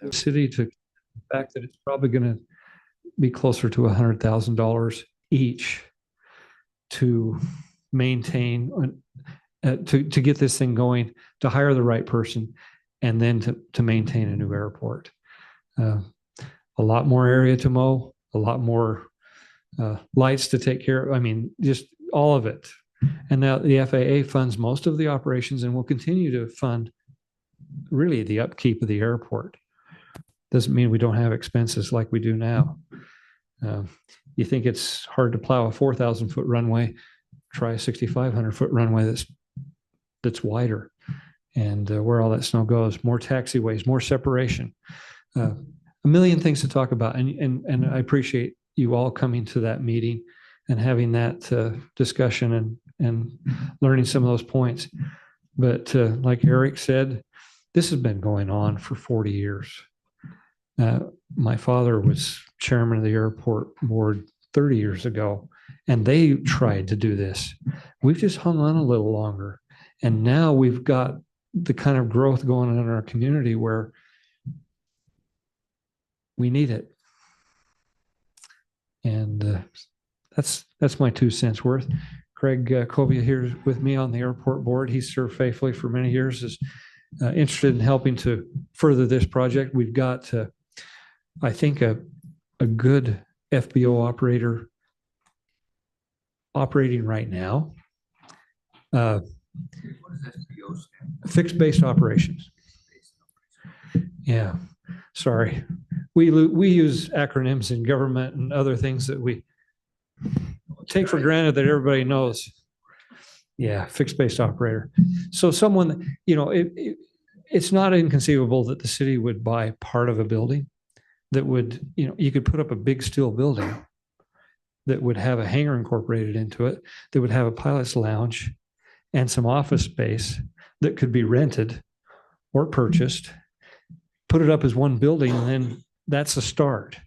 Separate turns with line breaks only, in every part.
the city to the fact that it's probably going to be closer to $100,000 each to maintain, to get this thing going, to hire the right person, and then to maintain a new airport. A lot more area to mow, a lot more lights to take care of. I mean, just all of it. And now the FAA funds most of the operations and will continue to fund really the upkeep of the airport. Doesn't mean we don't have expenses like we do now. You think it's hard to plow a 4,000-foot runway? Try a 6,500-foot runway that's wider, and where all that snow goes, more taxiways, more separation, a million things to talk about. And I appreciate you all coming to that meeting and having that discussion and learning some of those points. But like Eric said, this has been going on for 40 years. My father was chairman of the airport board 30 years ago, and they tried to do this. We've just hung on a little longer. And now we've got the kind of growth going on in our community where we need it. And that's my 2 cents worth. Craig Covia here with me on the airport board. He's served faithfully for many years, is interested in helping to further this project. We've got, I think, a good FBO operator operating right now. What does FBO stand for? Fixed base operations. Yeah, sorry. We use acronyms in government and other things that we take for granted that everybody knows. Yeah, fixed base operator. So someone, it's not inconceivable that the city would buy part of a building that would, you could put up a big steel building that would have a hangar incorporated into it, that would have a pilot's lounge and some office space that could be rented or purchased, put it up as one building, and then that's a start.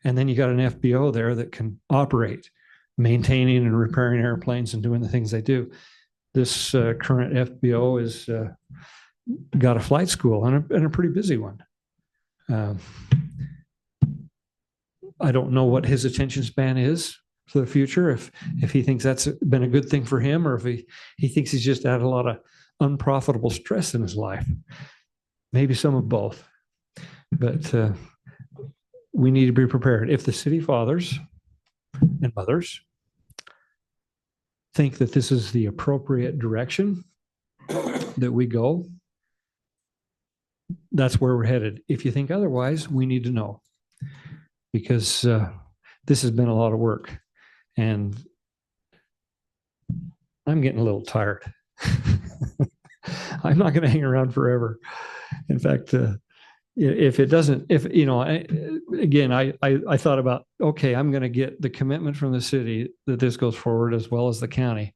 And then you got an FBO there that can operate, maintaining and repairing airplanes and doing the things they do. This current FBO is got a flight school and a pretty busy one. I don't know what his attention span is for the future, if he thinks that's been a good thing for him, or if he thinks he's just had a lot of unprofitable stress in his life. Maybe some of both. But we need to be prepared. If the city fathers and mothers think that this is the appropriate direction that we go, that's where we're headed. If you think otherwise, we need to know, because this has been a lot of work, and I'm getting a little tired. I'm not going to hang around forever. In fact, if it doesn't, again, I thought about, okay, I'm going to get the commitment from the city that this goes forward, as well as the county.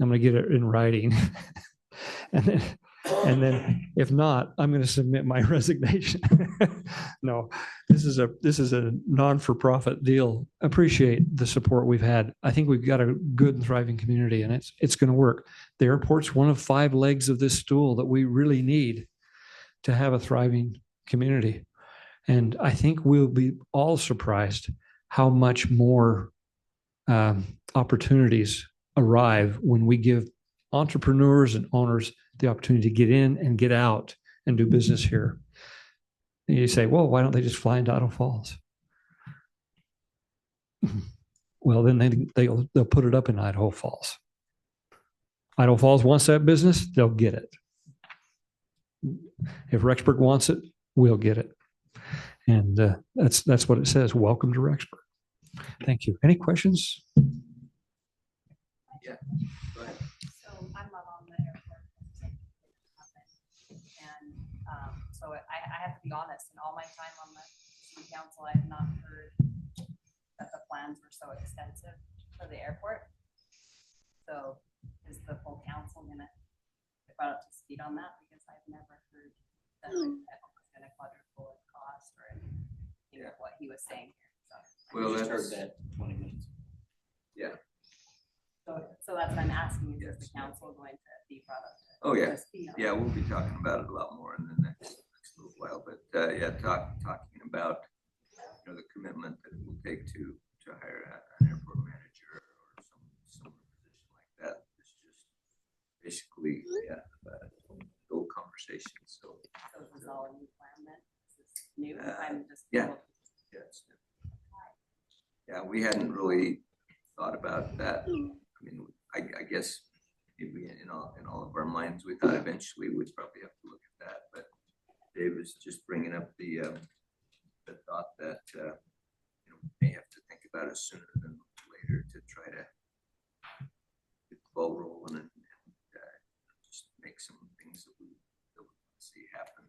I'm going to get it in writing. and then if not, I'm going to submit my resignation. No, this is a non-for-profit deal. Appreciate the support we've had. I think we've got a good and thriving community, and it's going to work. The airport's one of 5 legs of this stool that we really need to have a thriving community. And I think we'll be all surprised how much more opportunities arrive when we give entrepreneurs and owners the opportunity to get in and get out and do business here. And you say, well, why don't they just fly into Idaho Falls? Well, then they'll put it up in Idaho Falls. Idaho Falls wants that business, they'll get it. If Rexburg wants it, we'll get it. And that's what it says. Welcome to Rexburg. Thank you. Any questions?
Yeah, go ahead. So I'm not on the airport. And so I have to be honest, in all my time on the city council, I have not heard that the plans were so extensive for the airport. So is the full council going to get brought up to speed on that? Because I've never heard that it was going to quadruple in cost or what he was saying here. So
well, I just heard that 20 minutes. Yeah.
So that's what I'm asking you, is the council going to be brought up to
oh yeah
speed on
yeah, we'll be talking about it a lot more in the next little while. But
talking about, the commitment that it will take to hire an airport manager or some position like that. It's just basically, old conversation. So
this is all a new plan then? This is new? I'm just.
yeah. Yes. Yeah, we hadn't really thought about that. I mean, I guess maybe in all of our minds, we thought eventually we'd probably have to look at that. But Dave was just bringing up the thought that we may have to think about it sooner than later to try to get the ball rolling and just make some things that we see happen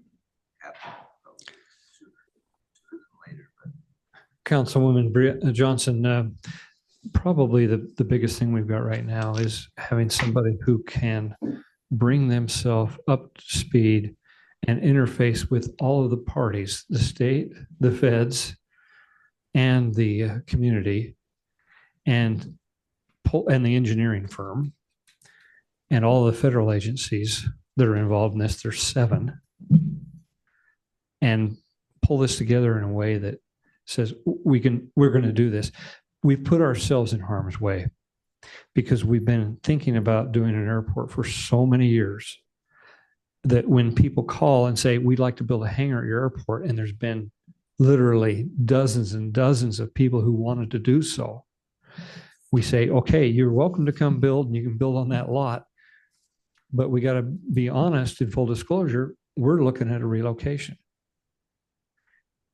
probably sooner than later. But
Councilwoman Johnson, probably the biggest thing we've got right now is having somebody who can bring themselves up to speed and interface with all of the parties, the state, the feds, and the community, and the engineering firm, and all the federal agencies that are involved in this. There's 7, and pull this together in a way that says we're going to do this. We've put ourselves in harm's way because we've been thinking about doing an airport for so many years that when people call and say, we'd like to build a hangar at your airport, and there's been literally dozens and dozens of people who wanted to do so, we say, okay, you're welcome to come build, and you can build on that lot. But we got to be honest, in full disclosure, we're looking at a relocation.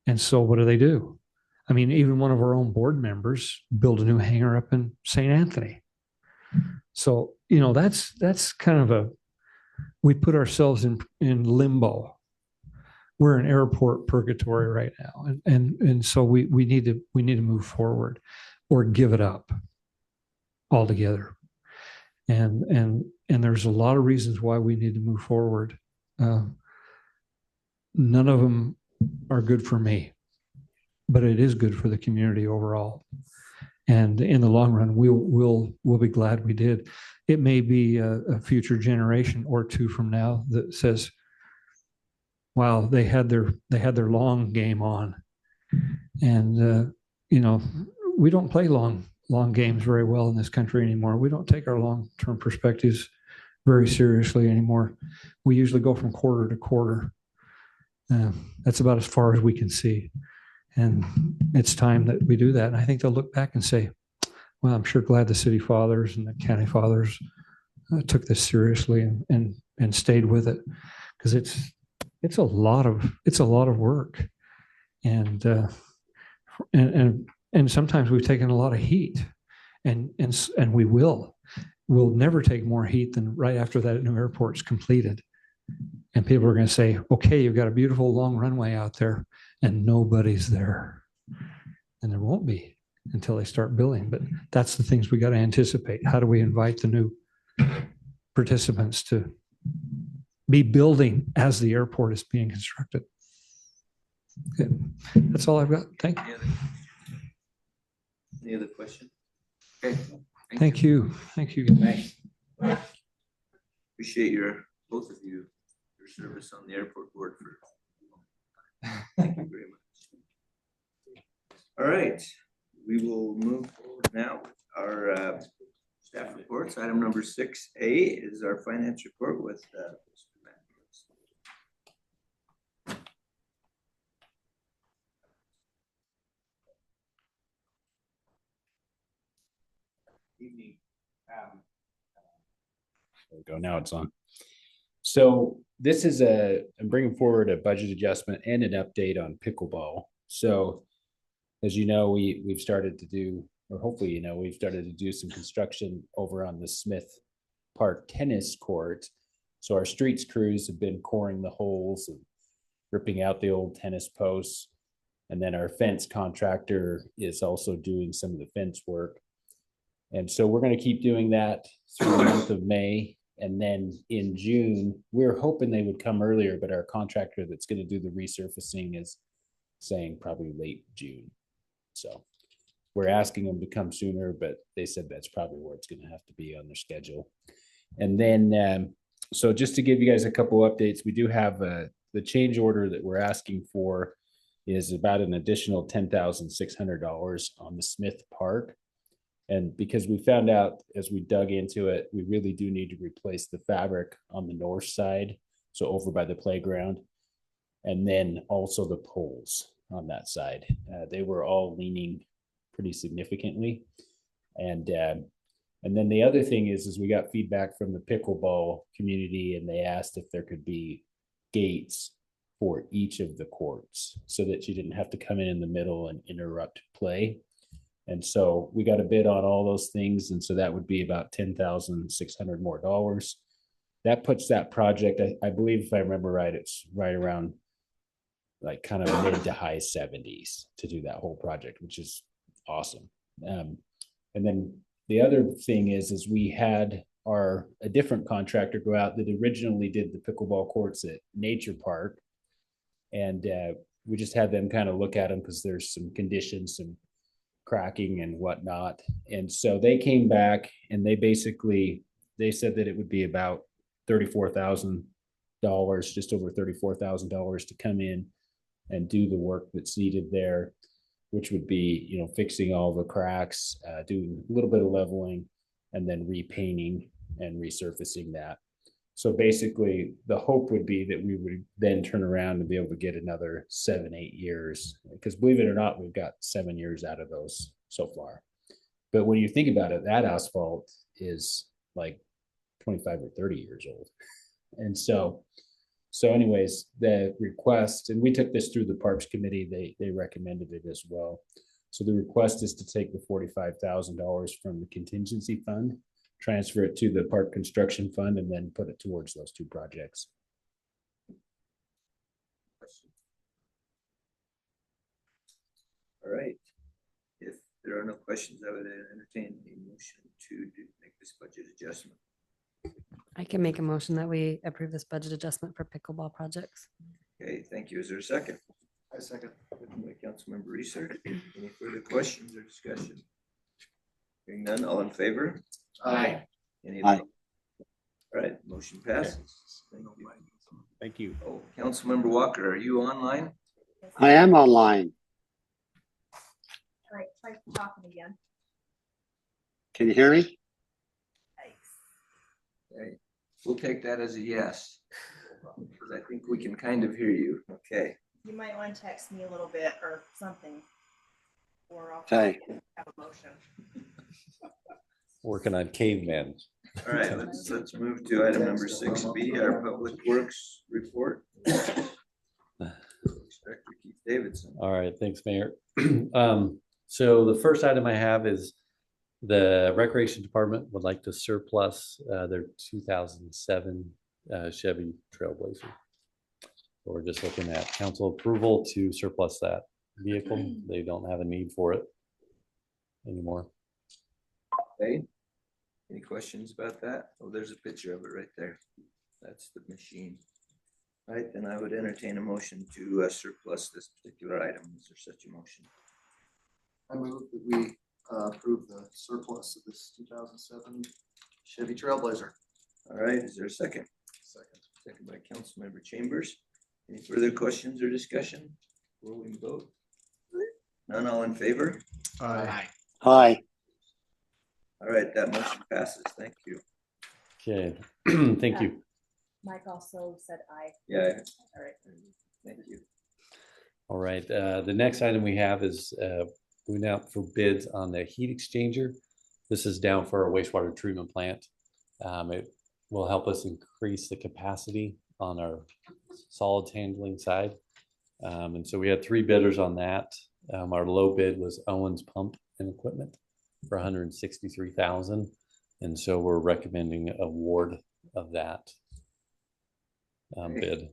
And so what do? I mean, even one of our own board members built a new hangar up in St. Anthony. So, that's kind of we put ourselves in limbo. We're in airport purgatory right now. And so we need to move forward or give it up altogether. And there's a lot of reasons why we need to move forward. None of them are good for me, but it is good for the community overall. And in the long run, we'll be glad we did. It may be a future generation or 2 from now that says, wow, they had their long game on. And we don't play long games very well in this country anymore. We don't take our long-term perspectives very seriously anymore. We usually go from quarter to quarter. That's about as far as we can see. And it's time that we do that. And I think they'll look back and say, well, I'm sure glad the city fathers and the county fathers took this seriously and stayed with it, because it's a lot of work. And sometimes we've taken a lot of heat, and we'll never take more heat than right after that new airport's completed. And people are going to say, okay, you've got a beautiful long runway out there, and nobody's there. And there won't be until they start building. But that's the things we got to anticipate. How do we invite the new participants to be building as the airport is being constructed? Okay. That's all I've got. Thank you.
Any other questions? Okay.
Thank you. Thank you.
Thanks. Appreciate both of you, your service on the airport board for. Thank you very much. All right, we will move forward now with our staff reports. Item number 6A is our finance report with Mr. Matthews.
Evening. There we go. Now it's on. So this is I'm bringing forward a budget adjustment and an update on pickleball. So as you know, we've started to do, or hopefully, we've started to do some construction over on the Smith Park tennis court. So our streets crews have been coring the holes and ripping out the old tennis posts. And then our fence contractor is also doing some of the fence work. And so we're going to keep doing that through the month of May. And then in June, we're hoping they would come earlier, but our contractor that's going to do the resurfacing is saying probably late June. So we're asking them to come sooner, but they said that's probably where it's going to have to be on their schedule. And then, so just to give you guys a couple updates, we do have the change order that we're asking for is about an additional $10,600 on the Smith Park. And because we found out as we dug into it, we really do need to replace the fabric on the north side, so over by the playground, and then also the poles on that side. They were all leaning pretty significantly. And then the other thing is we got feedback from the pickleball community, and they asked if there could be gates for each of the courts so that you didn't have to come in the middle and interrupt play. And so we got a bid on all those things. And so that would be about $10,600 more dollars. That puts that project, I believe, if I remember right, it's right around like kind of mid to high 70s to do that whole project, which is awesome. And then the other thing is we had a different contractor go out that originally did the pickleball courts at Nature Park. And we just had them kind of look at them because there's some conditions, some cracking and whatnot. And so they came back and they said that it would be about $34,000, just over $34,000 to come in and do the work that's needed there, which would be, fixing all the cracks, doing a little bit of leveling, and then repainting and resurfacing that. So basically the hope would be that we would then turn around and be able to get another 7-8 years, because believe it or not, we've got 7 years out of those so far. But when you think about it, that asphalt is like 25 or 30 years old. And so anyways, the request, and we took this through the Parks Committee, they recommended it as well. So the request is to take the $45,000 from the contingency fund, transfer it to the park construction fund, and then put it towards those two projects.
All right. If there are no questions, I would entertain a motion to make this budget adjustment.
I can make a motion that we approve this budget adjustment for pickleball projects.
Okay, thank you. Is there a second?
I second.
By Councilmember Research. Any further questions or discussion? Hearing none, all in favor?
Aye.
Any?
Aye.
All right, motion passes. Thank you.
Thank you.
Oh, Councilmember Walker, are you online?
I am online.
All right, try talking again.
Can you hear me?
Okay, we'll take that as a yes. Because I think we can kind of hear you. Okay.
You might want to text me a little bit or something. Or I'll
Okay.
have a motion.
Working on cavemen.
All right, let's move to item number 6B, our Public Works report. Inspector Keith Davidson.
All right, thanks, Mayor. So the first item I have is the Recreation Department would like to surplus their 2007 Chevy Trailblazer. So we're just looking at council approval to surplus that vehicle. They don't have a need for it anymore.
Okay. Any questions about that? Oh, there's a picture of it right there. That's the machine. All right, then I would entertain a motion to surplus this particular item. Is there such a motion?
I move that we approve the surplus of this 2007 Chevy Trailblazer.
All right, is there a second?
Second.
Second by Councilmember Chambers. Any further questions or discussion before we vote? None, all in favor?
Aye.
Hi.
All right, that motion passes. Thank you.
Okay, thank you.
Mike also said aye.
Yeah,
All right.
thank you.
All right, the next item we have is we went out for bids on the heat exchanger. This is down for our wastewater treatment plant. It will help us increase the capacity on our solids handling side. And so we had 3 bidders on that. Our low bid was Owens Pump and Equipment for $163,000. And so we're recommending award of that bid.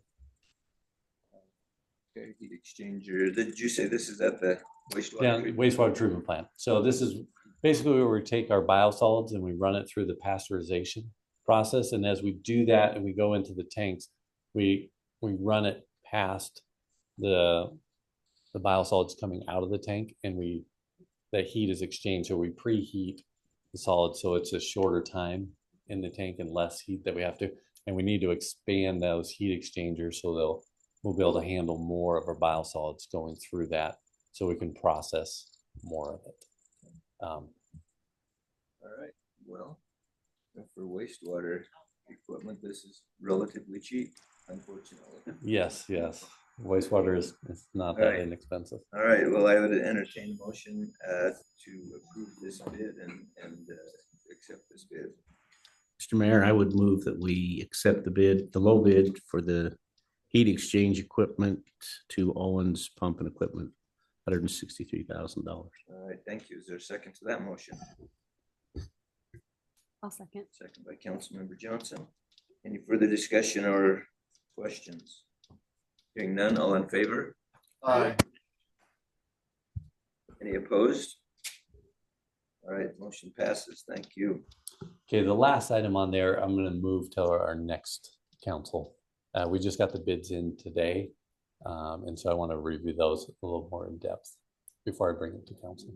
Okay, heat exchanger. Did you say this is at the wastewater?
Yeah,
treatment?
wastewater treatment plant. So this is basically where we take our biosolids and we run it through the pasteurization process. And as we do that and we go into the tanks, we run it past the biosolids coming out of the tank, and the heat is exchanged. So we preheat the solid, so it's a shorter time in the tank and less heat that we have to. And we need to expand those heat exchangers so they'll we'll be able to handle more of our biosolids going through that, so we can process more of it.
All right, well, for wastewater equipment, this is relatively cheap, unfortunately.
Yes, yes. Wastewater is not
All
that
right.
inexpensive.
All right, well, I would entertain a motion to approve this bid and accept this bid.
Mr. Mayor, I would move that we accept the bid, the low bid for the heat exchange equipment to Owens Pump and Equipment, $163,000.
All right, thank you. Is there a second to that motion?
I'll second.
Second by Councilmember Johnson. Any further discussion or questions? Hearing none, all in favor?
Aye.
Any opposed? All right, motion passes. Thank you.
Okay, the last item on there, I'm going to move to our next council. We just got the bids in today, and so I want to review those a little more in depth before I bring it to council.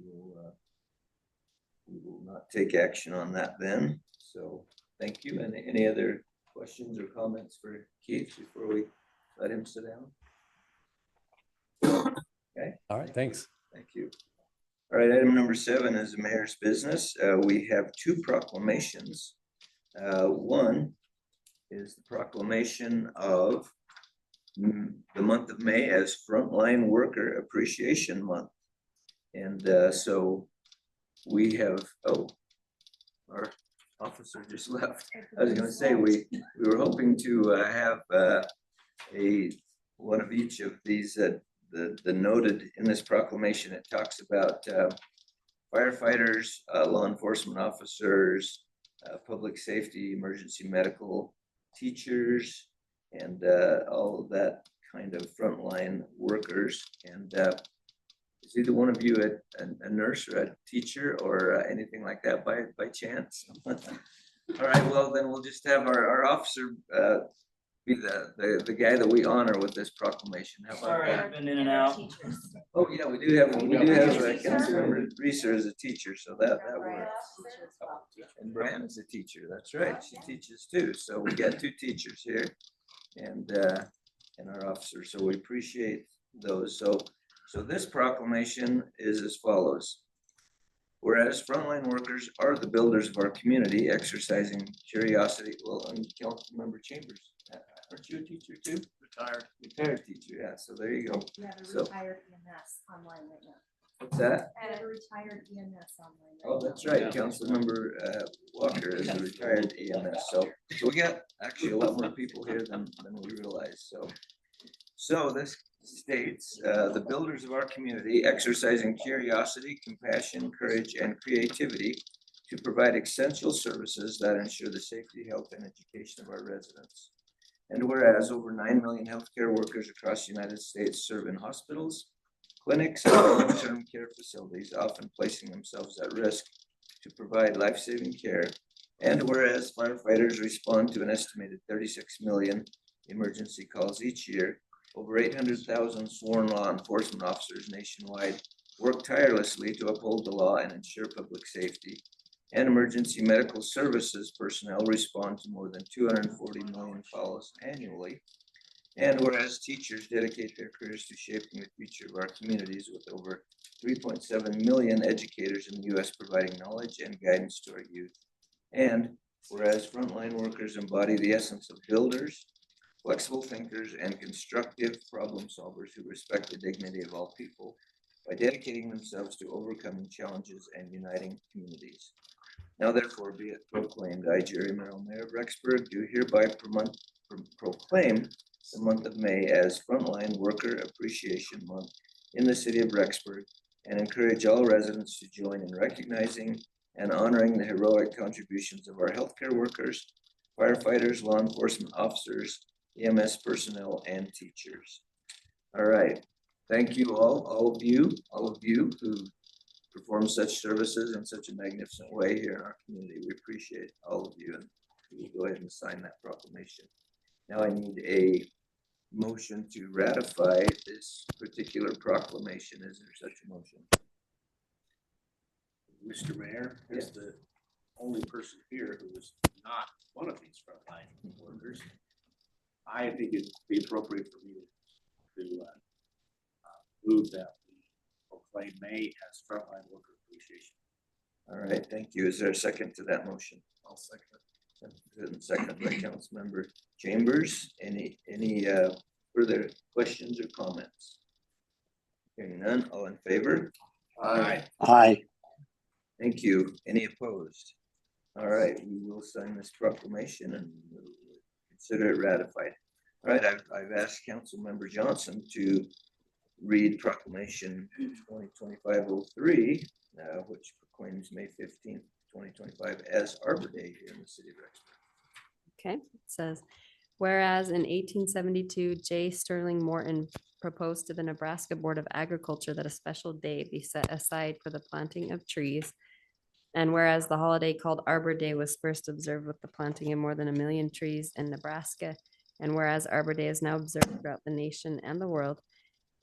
We will not take action on that then. So thank you. And any other questions or comments for Keith before we let him sit down? Okay.
All right, thanks.
Thank you. All right, item number 7 is the mayor's business. We have 2 proclamations. One is the proclamation of the month of May as Frontline Worker Appreciation Month. And so we have, our officer just left. I was gonna say, we were hoping to have one of each of these that the noted in this proclamation. It talks about firefighters, law enforcement officers, public safety, emergency medical, teachers, and all of that kind of frontline workers. And is either one of you a nurse or a teacher or anything like that by chance? All right, well then we'll just have our officer be the guy that we honor with this proclamation. How about
Sorry,
that?
I've been in and out.
Oh yeah, we do have Councilmember Reeser as a teacher, so that works. And Brian is a teacher. That's right. She teaches too. So we got 2 teachers here, and our officer. So we appreciate those. So this proclamation is as follows. Whereas frontline workers are the builders of our community, exercising curiosity. Well, and Councilmember Chambers, aren't you a teacher too? Retired teacher, yeah. So there you go.
You have a
So-
retired EMS online right now.
What's that?
You have a retired EMS online right
Oh,
now.
that's right. Councilmember Walker is a retired EMS. So we got actually a lot more people here than we realized. So this states, the builders of our community exercising curiosity, compassion, courage, and creativity to provide essential services that ensure the safety, health, and education of our residents. And whereas over 9 million healthcare workers across the United States serve in hospitals, clinics, and long-term care facilities, often placing themselves at risk to provide life-saving care. And whereas firefighters respond to an estimated 36 million emergency calls each year, over 800,000 sworn law enforcement officers nationwide work tirelessly to uphold the law and ensure public safety. And emergency medical services personnel respond to more than 240 million calls annually. And whereas teachers dedicate their careers to shaping the future of our communities, with over 3.7 million educators in the U.S. providing knowledge and guidance to our youth. And whereas frontline workers embody the essence of builders, flexible thinkers, and constructive problem solvers who respect the dignity of all people by dedicating themselves to overcoming challenges and uniting communities. Now therefore be it proclaimed, I, Jerry Merrill, Mayor of Rexburg, do hereby proclaim the month of May as Frontline Worker Appreciation Month in the city of Rexburg, and encourage all residents to join in recognizing and honoring the heroic contributions of our healthcare workers, firefighters, law enforcement officers, EMS personnel, and teachers. All right. Thank you all of you who perform such services in such a magnificent way here in our community. We appreciate all of you, and we'll go ahead and sign that proclamation. Now I need a motion to ratify this particular proclamation. Is there such a motion?
Mr. Mayor, as the only person here who is not one of these frontline workers, I think it'd be appropriate for me to
move that we proclaim May as Frontline Worker Appreciation.
All right, thank you. Is there a second to that motion?
I'll second it.
Second by Councilmember Chambers. Any further questions or comments? Hearing none, all in favor?
Aye.
Aye.
Thank you. Any opposed? All right, we will sign this proclamation and we'll consider it ratified. All right, I've asked Councilmember Johnson to read proclamation 2025-03, which proclaims May 15th, 2025 as Arbor Day here in the city of Rexburg.
Okay, it says, whereas in 1872, J. Sterling Morton proposed to the Nebraska Board of Agriculture that a special day be set aside for the planting of trees. And whereas the holiday called Arbor Day was first observed with the planting of more than 1 million trees in Nebraska. And whereas Arbor Day is now observed throughout the nation and the world.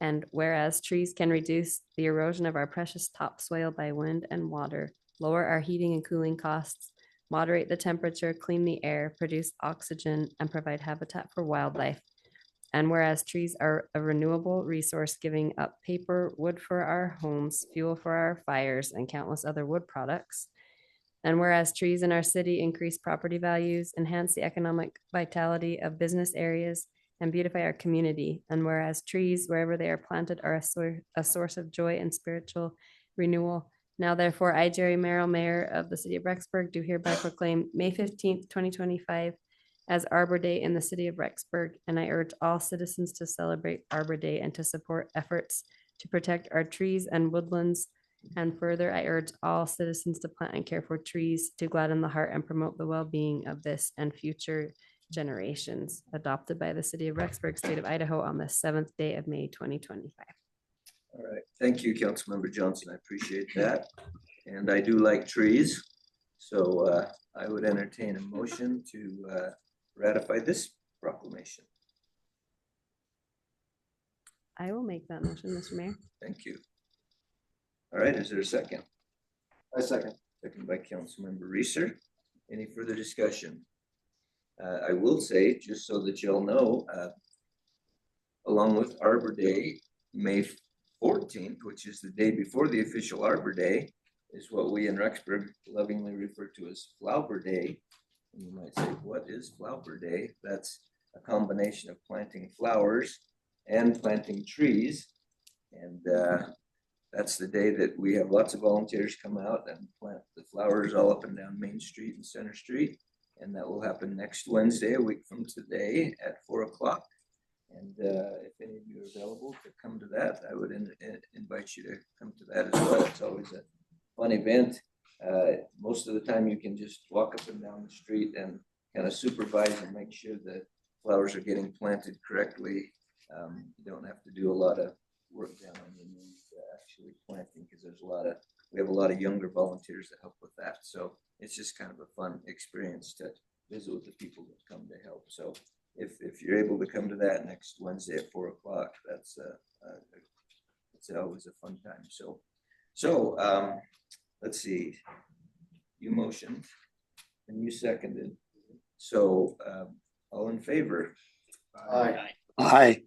And whereas trees can reduce the erosion of our precious topsoil by wind and water, lower our heating and cooling costs, moderate the temperature, clean the air, produce oxygen, and provide habitat for wildlife. And whereas trees are a renewable resource, giving up paper, wood for our homes, fuel for our fires, and countless other wood products. And whereas trees in our city increase property values, enhance the economic vitality of business areas, and beautify our community. And whereas trees, wherever they are planted, are a source of joy and spiritual renewal. Now, therefore, I, Jerry Merrill, Mayor of the City of Rexburg, do hereby proclaim May 15th, 2025 as Arbor Day in the City of Rexburg, and I urge all citizens to celebrate Arbor Day and to support efforts to protect our trees and woodlands. And further, I urge all citizens to plant and care for trees to gladden the heart and promote the well-being of this and future generations. Adopted by the City of Rexburg, State of Idaho, on the 7th day of May, 2025.
All right, thank you, Councilmember Johnson. I appreciate that. And I do like trees. So I would entertain a motion to ratify this proclamation.
I will make that motion, Mr. Mayor.
Thank you. All right, is there a second?
I second.
Second by Councilmember Reeser. Any further discussion? I will say, just so that you'll know, along with Arbor Day, May 14th, which is the day before the official Arbor Day, is what we in Rexburg lovingly refer to as Flower Day. And you might say, what is Flower Day? That's a combination of planting flowers and planting trees. And that's the day that we have lots of volunteers come out and plant the flowers all up and down Main Street and Center Street. And that will happen next Wednesday, a week from today at 4 o'clock. And if any of you are available to come to that, I would invite you to come to that as well. It's always a fun event. Most of the time you can just walk up and down the street and kind of supervise and make sure that flowers are getting planted correctly. You don't have to do a lot of work down on your knees actually planting, because we have a lot of younger volunteers that help with that. So it's just kind of a fun experience to visit with the people that come to help. So if you're able to come to that next Wednesday at 4 o'clock, that's it's always a fun time. So let's see, you motioned and you seconded. So all in favor?
Aye.
Aye.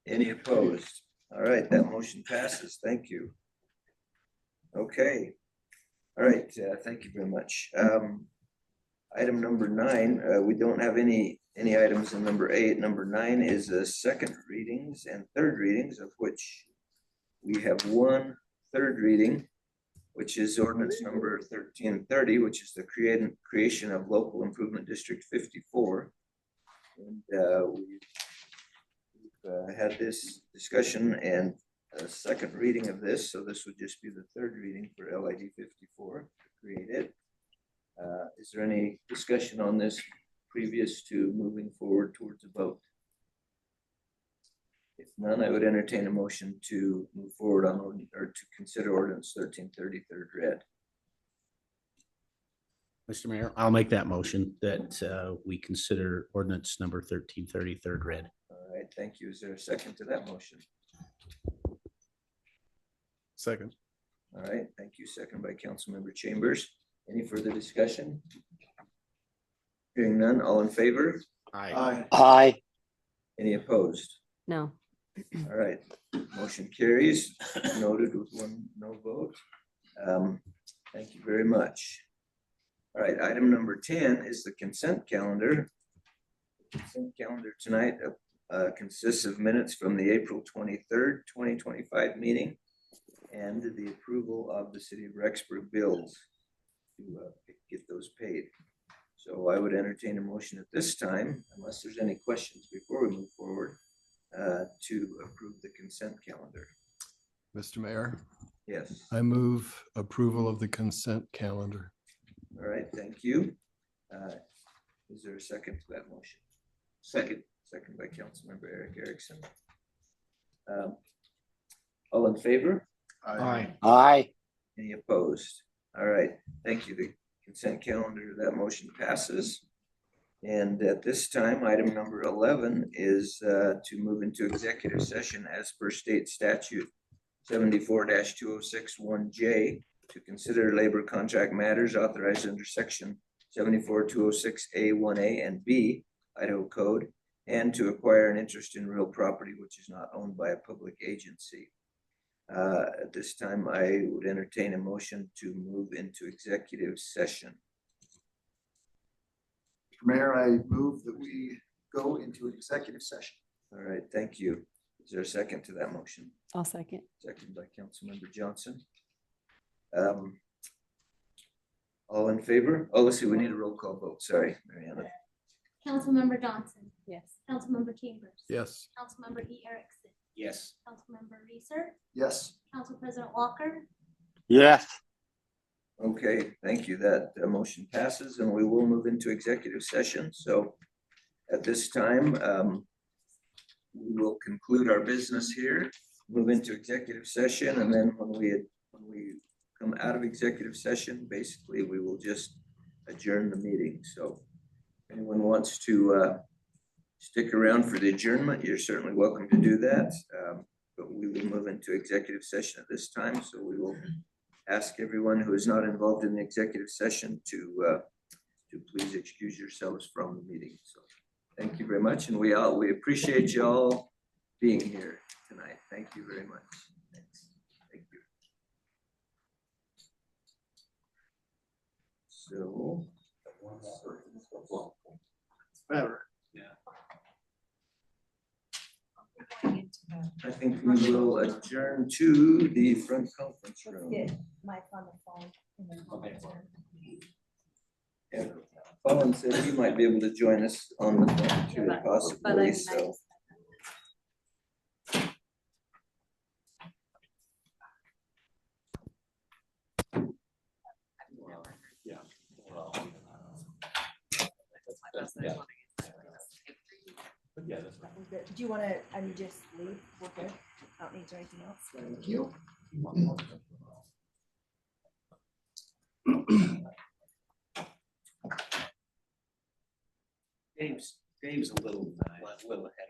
Any opposed? All right, that motion passes. Thank you. Okay. All right, thank you very much. Item number 9, we don't have any items in number 8. Number 9 is the second readings and third readings, of which we have one third reading, which is ordinance number 1330, which is the creation of Local Improvement District 54. And we've had this discussion and a second reading of this, so this would just be the third reading for LID 54 to create it. Is there any discussion on this previous to moving forward towards a vote? If none, I would entertain a motion to move forward on or to consider ordinance 1330 third read.
Mr. Mayor, I'll make that motion that we consider ordinance number 1330 third read.
All right, thank you. Is there a second to that motion?
Second.
All right, thank you. Second by Councilmember Chambers. Any further discussion? Hearing none, all in favor?
Aye.
Aye.
Aye.
Any opposed?
No.
All right, motion carries, noted with one no vote. Thank you very much. All right, item number 10 is the consent calendar. The consent calendar tonight consists of minutes from the April 23rd, 2025 meeting and the approval of the City of Rexburg bills to get those paid. So I would entertain a motion at this time, unless there's any questions before we move forward, to approve the consent calendar.
Mr. Mayor,
Yes.
I move approval of the consent calendar.
All right, thank you. Is there a second to that motion? Second by Councilmember Eric Erickson. All in favor?
Aye.
Any opposed? All right, thank you. The consent calendar, that motion passes. And at this time, item number 11 is to move into executive session as per state statute 74-2061J to consider labor contract matters authorized under section 74-206A1A and B Idaho Code, and to acquire an interest in real property which is not owned by a public agency. At this time, I would entertain a motion to move into executive session.
Mr. Mayor, I move that we go into an executive session.
All right, thank you. Is there a second to that motion?
I'll second.
Second by Councilmember Johnson. All in favor? Oh, let's see, we need a roll call vote. Sorry, Mariana.
Councilmember Johnson,
Yes.
Councilmember Chambers.
Yes.
Councilmember E. Erickson,
Yes.
Councilmember Reeser,
Yes.
Council President Walker,
Yes.
Okay, thank you. That motion passes and we will move into executive session. So at this time, we will conclude our business here, move into executive session, and then when we come out of executive session, basically we will just adjourn the meeting. So if anyone wants to stick around for the adjournment, you're certainly welcome to do that. But we will move into executive session at this time. So we will ask everyone who is not involved in the executive session to please excuse yourselves from the meeting. So thank you very much. And we appreciate y'all being here tonight. Thank you very much. Thanks. Thank you. So
Better.
I think we will adjourn to the front conference room.
Mike on the phone. and then we'll adjourn.
Yeah. Colin said he might be able to join us on the phone too,
But
possibly, so.
Do you want to, just leave? We're good. I don't need to do anything else.
Thank you.
Dave's a little ahead.